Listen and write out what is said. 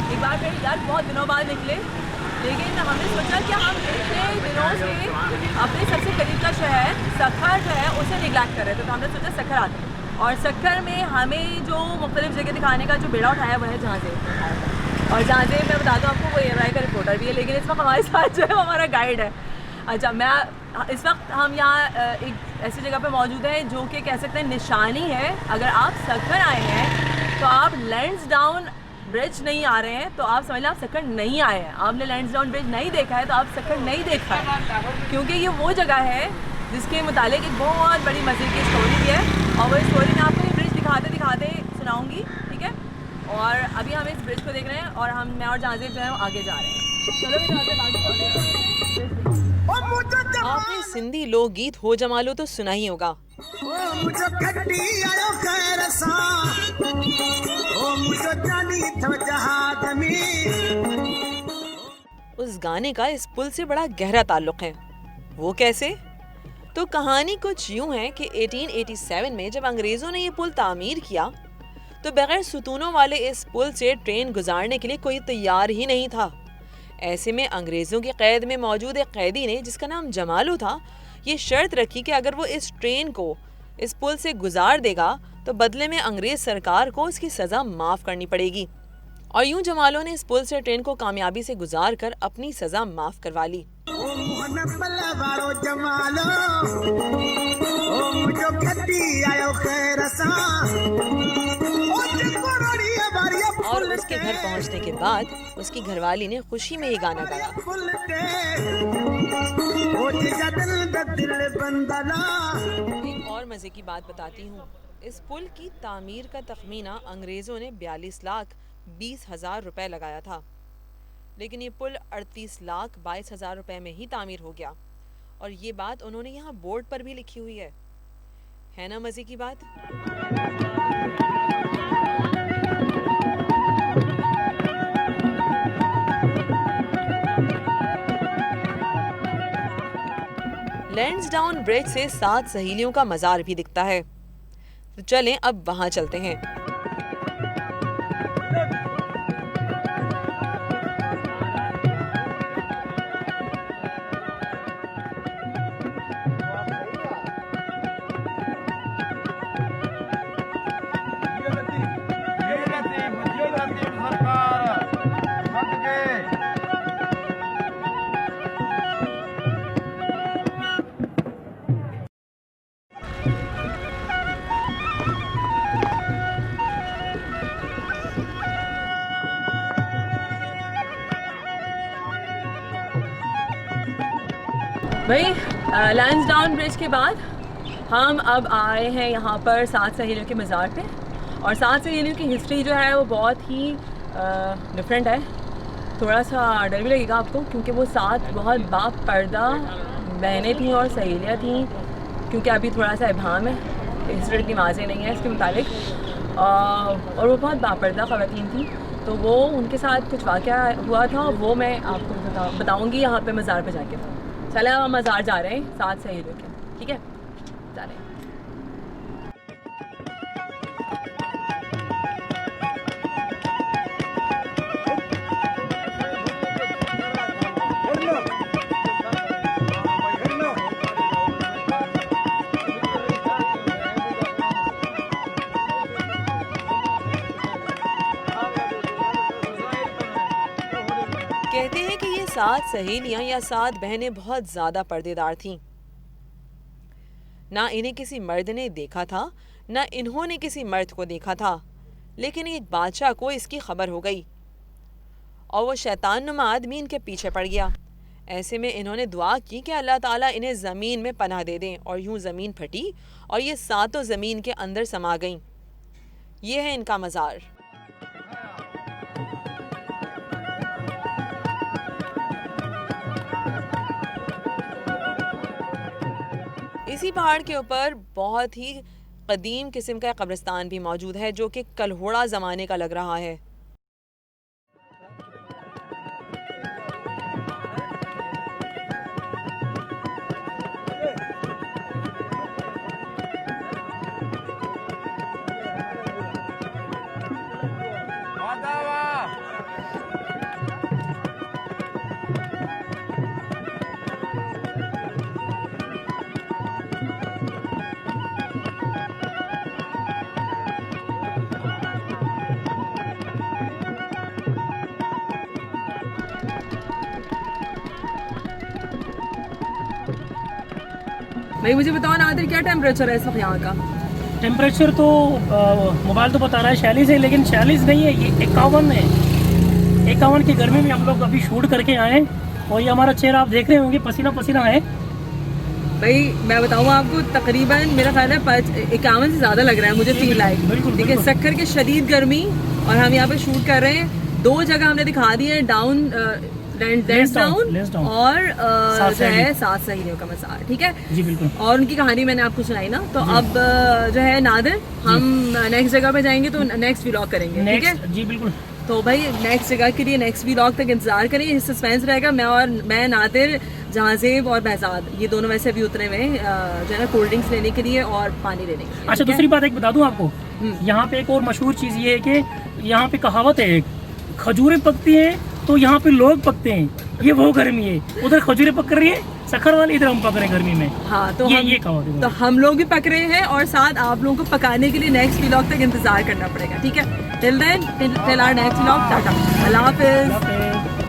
एक बार फिर यार बहुत दिनों बाद निकले, लेकिन हमने सोचा कि हम इतने दिनों से अपने सबसे करीब का शहर सक्खर जो है उसे निगलेक्ट कर रहे थे, तो हमने सोचा सक्खर आते हैं। और सक्खर में हमें जो मुख्तलिफ जगह दिखाने का जो बेड़ा उठाया वो है जहाज़ेब। और जहाज़ेब मैं बता दूँ आपको, वो AMI का रिपोर्टर भी है, लेकिन इस वक्त हमारे साथ जो है वो हमारा गाइड है। अच्छा, इस वक्त हम यहाँ एक ऐसी जगह पे मौजूद हैं जो कि कह सकते हैं निशानी है। अगर आप सक्खर आए हैं तो आप लैंसडाउन ब्रिज नहीं आ रहे हैं तो आप समझ लें आप सक्खर नहीं आए हैं। आपने लैंसडाउन ब्रिज नहीं देखा है तो आप सक्खर नहीं देखा है, क्योंकि ये वो जगह है जिसके मुतालिक एक बहुत बड़ी मज़े की स्टोरी भी है, और वो स्टोरी मैं आपको ये ब्रिज दिखाते दिखाते सुनाऊँगी, ठीक है। और अभी हम इस ब्रिज को देख रहे हैं और मैं और जहाज़ेब जो है आगे जा रहे हैं। चलो मेरे आगे। आपने सिंधी लोकगीत हो जमालो तो सुना ही होगा। उस गाने का इस पुल से बड़ा गहरा ताल्लुक है। वो कैसे? तो कहानी कुछ यूं है कि 1887 में जब अंग्रेजों ने ये पुल तामीर किया तो बगैर सुतूनों वाले इस पुल से ट्रेन गुजारने के लिए कोई तैयार ही नहीं था। ऐसे में अंग्रेजों की कैद में मौजूद एक कैदी ने, जिसका नाम जमालू था, ये शर्त रखी कि अगर वो इस ट्रेन को इस पुल से गुजार देगा तो बदले में अंग्रेज सरकार को उसकी सज़ा माफ़ करनी पड़ेगी। और यूं जमालो ने इस पुल से ट्रेन को कामयाबी से गुजार कर अपनी सज़ा माफ़ करवा ली। और उसके घर पहुंचने के बाद उसकी घरवाली ने खुशी में ये गाना गाया। एक और मजे की बात बताती हूँ। इस पुल की तामीर का तखमीना अंग्रेजों ने 42,20,000 रुपए लगाया था, लेकिन ये पुल 38,22,000 रुपए में ही तामीर हो गया। और ये बात उन्होंने यहाँ बोर्ड पर भी लिखी हुई है ना मजे की बात। लैंसडाउन ब्रिज से 7 सहेलियों का मज़ार भी दिखता है, तो चलें अब वहां चलते हैं। भाई लैंसडाउन ब्रिज के बाद हम अब आए हैं यहाँ पर 7 सहेलियों के मज़ार पे। और 7 सहेलियों की हिस्ट्री जो है वो बहुत ही डिफरेंट है। थोड़ा सा डर भी लगेगा आपको, क्योंकि वो 7 बहुत बापर्दा बहनें थीं और सहेलियाँ थीं, क्योंकि अभी थोड़ा सा इबाहम है, हिस्ट्री इतनी वाज़ेह नहीं है इसके मुतालिक। और वो बहुत बापर्दा ख़वातीन थी, तो वो उनके साथ कुछ वाक़या हुआ था, वो मैं आपको बताऊँगी यहाँ पे मज़ार पे जाके। चले हम मज़ार जा रहे हैं 7 सहेलियों के, ठीक है, चलें। कहते हैं कि ये 7 सहेलियां या 7 बहनें बहुत ज्यादा पर्देदार थीं। ना इन्हें किसी मर्द ने देखा था, ना इन्होंने किसी मर्द को देखा था, लेकिन एक बादशाह को इसकी खबर हो गई और वो शैतान नुमा आदमी इनके पीछे पड़ गया। ऐसे में इन्होंने दुआ की कि अल्लाह ताला इन्हें ज़मीन में पनाह दे दें, और यूं ज़मीन फटी और ये 7 ज़मीन के अंदर समा गईं। ये है इनका मज़ार। इसी पहाड़ के ऊपर बहुत ही कदीम किस्म का कब्रिस्तान भी मौजूद है, जो कि कल्होड़ा ज़माने का लग रहा है। भाई मुझे बताओ नादिर, क्या टेम्परेचर है इस वक्त यहाँ का? टेम्परेचर तो मोबाइल तो बता रहा है 46 है, लेकिन 46 नहीं है, ये 51 है। 51 की गर्मी में हम लोग अभी शूट करके आए हैं और ये हमारा चेहरा आप देख रहे होंगे पसीना पसीना है। भाई मैं बताऊँ आपको, तकरीबन मेरा ख्याल है 51 से ज़्यादा लग रहा है मुझे, फील लाइक। बिल्कुल, ठीक है, बिल्कुल। सक्कर की शदीद गर्मी, और हम यहाँ पे शूट कर रहे हैं। 2 जगह हमने दिखा दी है, डाउन लेस डाउन डाउन। और सात जो है सहेलियों। 7 सहेलियों का मसार। ठीक है, जी बिल्कुल। और उनकी कहानी मैंने आपको सुनाई ना, तो अब जो है नादिर, हम नेक्स्ट जगह पे जाएंगे तो नेक्स्ट व्लॉग करेंगे। ठीक है, नेक्स्ट जी बिल्कुल। तो भाई नेक्स्ट जगह के लिए नेक्स्ट व्लॉग तक इंतजार करिए, सस्पेंस रहेगा। मैं नादिर, जहाजेब और बहजाद, ये दोनों वैसे अभी उतरे हुए हैं जो है ना, कोल्ड ड्रिंक्स लेने के लिए और पानी लेने के लिए। अच्छा, ठीक है? दूसरी बात एक बता दूं आपको, यहाँ पे एक और मशहूर चीज़ ये है कि यहाँ पे कहावत है, खजूरें पकती हैं तो यहाँ पे लोग पकते हैं। ये वो गर्मी है, उधर खजूरें पक रही है सखर वाली, इधर हम पक रहे हैं गर्मी में। हाँ, तो ये कहावत है। तो हम लोग भी पक रहे हैं, और साथ आप लोगों को पकाने के लिए नेक्स्ट व्लॉग तक इंतजार करना पड़ेगा। ठीक है, till then, till our next vlog, tata, अल्लाह हाफिज।